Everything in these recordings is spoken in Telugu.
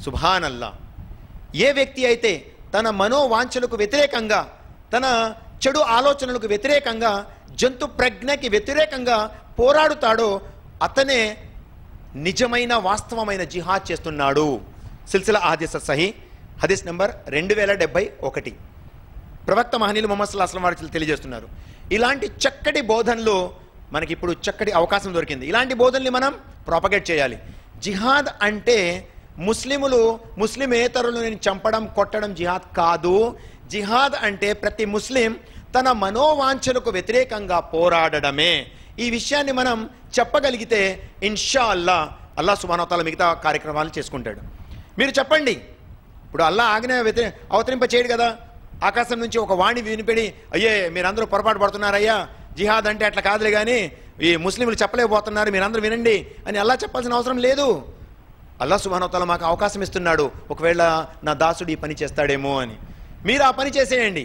సుబ్హానల్లా. ఏ వ్యక్తి అయితే తన మనోవాంఛలకు వ్యతిరేకంగా, తన చెడు ఆలోచనలకు వ్యతిరేకంగా, జంతు ప్రజ్ఞకి వ్యతిరేకంగా పోరాడుతాడో అతనే నిజమైన వాస్తవమైన జిహాద్ చేస్తున్నాడు. సిల్సిలా అహదీస్ సహీ హదీస్ నంబర్ 2071. ప్రవక్త మహనీయులు ముహమ్మద్ సల్లల్లాహు అలైహి వసల్లం వారు తెలియజేస్తున్నారు. ఇలాంటి చక్కటి బోధనలు మనకి ఇప్పుడు చక్కటి అవకాశం దొరికింది. ఇలాంటి బోధనల్ని మనం ప్రాపగేట్ చేయాలి. జిహాద్ అంటే ముస్లిమేతరులను చంపడం, కొట్టడం జిహాద్ కాదు. జిహాద్ అంటే ప్రతి ముస్లిం తన మనోవాంఛలకు వ్యతిరేకంగా పోరాడడమే. ఈ విషయాన్ని మనం చెప్పగలిగితే ఇన్షా అల్లాహ్ సుబ్హానహు వ తఆలా మిగతా కార్యక్రమాలు చేసుకుంటాడు. మీరు చెప్పండి, ఇప్పుడు అల్లాహ్ ఆజ్ఞ అవతరింప చేయడు కదా. ఆకాశం నుంచి ఒక వాణి వినిపడి, అయ్యే మీరందరూ పొరపాటు పడుతున్నారయ్యా, జిహాద్ అంటే అట్లా కాదులే కానీ ఈ ముస్లింలు చెప్పలేకపోతున్నారు, మీరందరూ వినండి అని అల్లాహ్ చెప్పాల్సిన అవసరం లేదు. అల్లాహ్ సుబ్హానహు వ తఆలా మాకు అవకాశం ఇస్తున్నాడు, ఒకవేళ నా దాసుడు ఈ పని చేస్తాడేమో అని. మీరు ఆ పని చేసేయండి.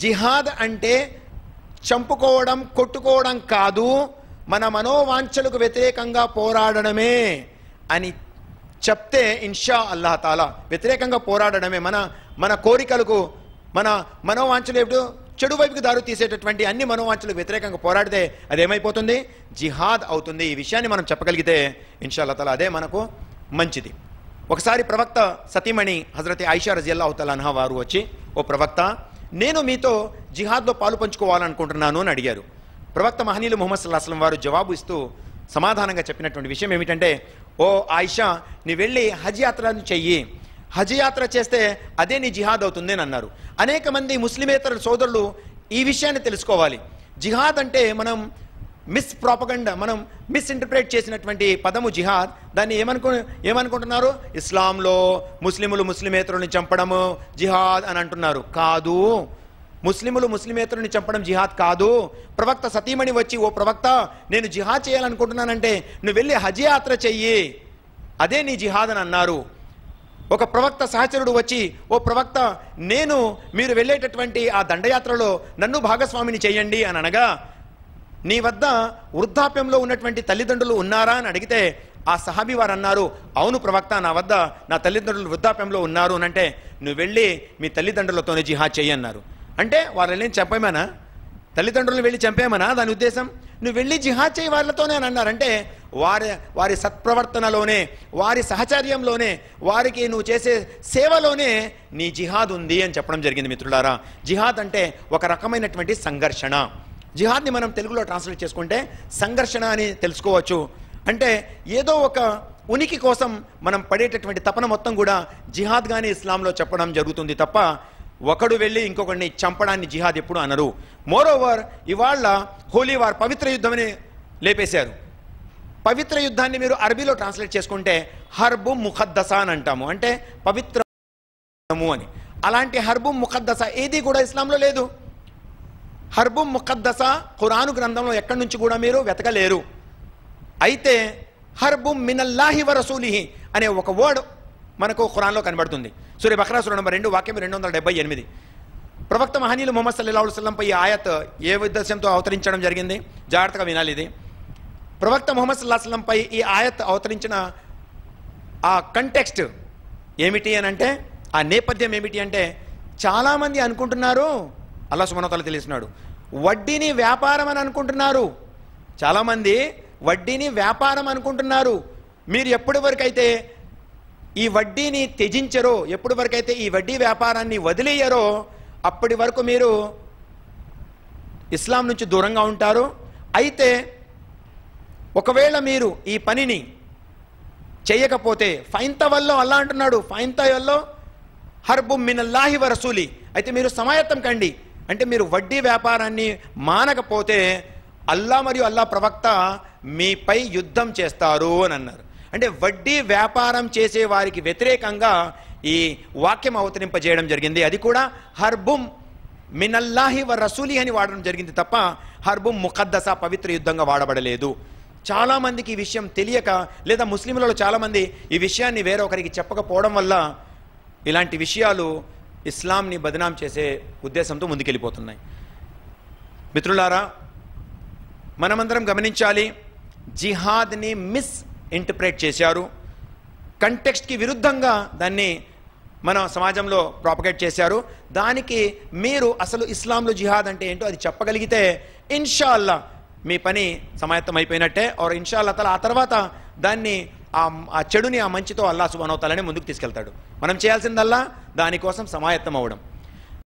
జిహాద్ అంటే చంపుకోవడం, కొట్టుకోవడం కాదు, మన మనోవాంఛలకు వ్యతిరేకంగా పోరాడడమే అని చెప్తే ఇన్షా అల్లాహ్ తాలా వ్యతిరేకంగా పోరాడడమే. మన కోరికలకు, మన మనోవాంఛలు ఎప్పుడు చెడు వైపుకి దారి తీసేటటువంటి అన్ని మనోవాంఛలకు వ్యతిరేకంగా పోరాడితే అదేమైపోతుంది? జిహాద్ అవుతుంది. ఈ విషయాన్ని మనం చెప్పగలిగితే ఇన్షా అల్లాహ్ తాలా అదే మనకు మంచిది. ఒకసారి ప్రవక్త సతీమణి హజరత్ ఆయిషా రజియల్లాహు తఆలా అన్హా వారు వచ్చి, ఓ ప్రవక్త, నేను మీతో జిహాద్లో పాలు పంచుకోవాలనుకుంటున్నాను అని అడిగారు. ప్రవక్త మహనీయులు ముహమ్మద్ సల్లల్లాహు అలైహి వసల్లం వారు జవాబు ఇస్తూ సమాధానంగా చెప్పినటువంటి విషయం ఏమిటంటే, ఓ ఆయిషా, నీ వెళ్ళి హజ్ యాత్రను చెయ్యి, హజ్ యాత్ర చేస్తే అదే నీ జిహాద్ అవుతుంది అని అన్నారు. అనేక మంది ముస్లిమేతర సోదరులు ఈ విషయాన్ని తెలుసుకోవాలి. జిహాద్ అంటే మనం మనం మిస్ఇంటర్ప్రేట్ చేసినటువంటి పదము జిహాద్. దాన్ని ఏమనుకుంటున్నారు? ఇస్లాంలో ముస్లిమేతరుని చంపడము జిహాద్ అని అంటున్నారు. కాదు, ముస్లిమేతరుని చంపడం జిహాద్ కాదు. ప్రవక్త సతీమణి వచ్చి, ఓ ప్రవక్త, నేను జిహాద్ చేయాలనుకుంటున్నానంటే నువ్వు వెళ్ళి హజ్ యాత్ర చెయ్యి, అదే నీ జిహాద్ అని అన్నారు. ఒక ప్రవక్త సహచరుడు వచ్చి, ఓ ప్రవక్త, మీరు వెళ్ళేటటువంటి ఆ దండయాత్రలో నన్ను భాగస్వామిని చెయ్యండి అని అనగా, నీ వద్ద వృద్ధాప్యంలో ఉన్నటువంటి తల్లిదండ్రులు ఉన్నారా అని అడిగితే ఆ సహాబీ వారు అన్నారు, అవును ప్రవక్త, నా వద్ద నా తల్లిదండ్రులు వృద్ధాప్యంలో ఉన్నారు అని అంటే, నువ్వు వెళ్ళి మీ తల్లిదండ్రులతోనే జిహాద్ చెయ్యి అన్నారు. అంటే వాళ్ళని చంపేమనా? తల్లిదండ్రులను వెళ్ళి చంపేమనా దాని ఉద్దేశం? నువ్వు వెళ్ళి జిహాద్ చేయి వాళ్ళతోనే అని అన్నారంటే వారి సత్ప్రవర్తనలోనే, వారి సహచర్యంలోనే, వారికి నువ్వు చేసే సేవలోనే నీ జిహాద్ ఉంది అని చెప్పడం జరిగింది. మిత్రులారా, జిహాద్ అంటే ఒక రకమైనటువంటి సంఘర్షణ. జిహాద్ని మనం తెలుగులో ట్రాన్స్లేట్ చేసుకుంటే సంఘర్షణ అని తెలుసుకోవచ్చు. అంటే ఏదో ఒక ఉనికి కోసం మనం పడేటటువంటి తపన మొత్తం కూడా జిహాద్గానే ఇస్లాంలో చెప్పడం జరుగుతుంది తప్ప ఒకడు వెళ్ళి ఇంకొకడిని చంపడాన్ని జిహాద్ ఎప్పుడు అనరు. మోరోవర్, ఇవాళ హోలీ వార్, పవిత్ర యుద్ధమని లేపేశారు. పవిత్ర యుద్ధాన్ని మీరు అరబీలో ట్రాన్స్లేట్ చేసుకుంటే హర్బు ముఖద్దసా అని అంటాము, అంటే పవిత్రము అని. అలాంటి హర్బు ముఖద్దసా ఏది కూడా ఇస్లాంలో లేదు. హర్బు ముఖద్దసా ఖురాను గ్రంథంలో ఎక్కడి నుంచి కూడా మీరు వెతకలేరు. అయితే హర్బు మినల్లాహి వ రసూలిహి అనే ఒక వర్డ్ మనకు ఖురాన్లో కనబడుతుంది. సూర బఖరా సూర నంబర్ 2 వాక్యం 278. ప్రవక్త మహనీయులు ముహమ్మద్ సల్లల్లాహు అలైహి వసల్లం పై ఈ ఆయత్ ఏ ఉద్దేశంతో అవతరించడం జరిగింది? జాగ్రత్తగా వినాలి. ఇది ప్రవక్త ముహమ్మద్ సల్లల్లాహు అలైహి వసల్లం పై ఈ ఆయత్ అవతరించిన ఆ కంటెక్స్ట్ ఏమిటి అని అంటే, ఆ నేపథ్యం ఏమిటి అంటే, చాలామంది అనుకుంటున్నారు, అల్లాహ్ సుబ్హానహు వ తఆలా తెలియజేస్తున్నాడు, వడ్డీని వ్యాపారం అని అనుకుంటున్నారు. చాలామంది వడ్డీని వ్యాపారం అనుకుంటున్నారు. మీరు ఎప్పటి వరకైతే ఈ వడ్డీని త్యజించరో, ఎప్పటి వరకైతే ఈ వడ్డీ వ్యాపారాన్ని వదిలేయరో, అప్పటి వరకు మీరు ఇస్లాం నుంచి దూరంగా ఉంటారు. అయితే ఒకవేళ మీరు ఈ పనిని చేయకపోతే ఫైన్తవల్లో అల్లా అంటున్నాడు, ఫైన్తవల్లో హర్బు మినల్లాహి వ రసూలి, అయితే మీరు సమాయత్తం కండి. అంటే మీరు వడ్డీ వ్యాపారాన్ని మానకపోతే అల్లా మరియు అల్లా ప్రవక్త మీపై యుద్ధం చేస్తారు అని అన్నారు. అంటే వడ్డీ వ్యాపారం చేసే వారికి వ్యతిరేకంగా ఈ వాక్యం అవతరింపజేయడం జరిగింది. అది కూడా హర్బుం మినల్లాహి వ రసూలి అని వాడడం జరిగింది తప్ప హర్బుం ముఖద్దసా పవిత్ర యుద్ధంగా వాడబడలేదు. చాలామందికి ఈ విషయం తెలియక, లేదా ముస్లింలలో చాలామంది ఈ విషయాన్ని వేరొకరికి చెప్పకపోవడం వల్ల ఇలాంటి విషయాలు ఇస్లాంని బదనాం చేసే ఉద్దేశంతో ముందుకెళ్ళిపోతున్నాయి. మిత్రులారా, మనమందరం గమనించాలి, జిహాద్ని మిస్ఇంటర్ప్రేట్ చేశారు. కంటెక్స్ట్కి విరుద్ధంగా దాన్ని మన సమాజంలో ప్రాపగేట్ చేశారు. దానికి మీరు అసలు ఇస్లాంలో జిహాద్ అంటే ఏంటో అది చెప్పగలిగితే ఇన్షాల్లా మీ పని సమాయత్తం అయిపోయినట్టే. और ఇన్షాల్లా తఆలా ఆ తర్వాత దాన్ని ఆ చెడుని ఆ మంచితో అల్లాహ్ సుబ్హానహు వ తఆలానే ముందుకు తీసుకెళ్తాడు. మనం చేయాల్సిందల్లా దానికోసం సమాయత్తం అవ్వడం.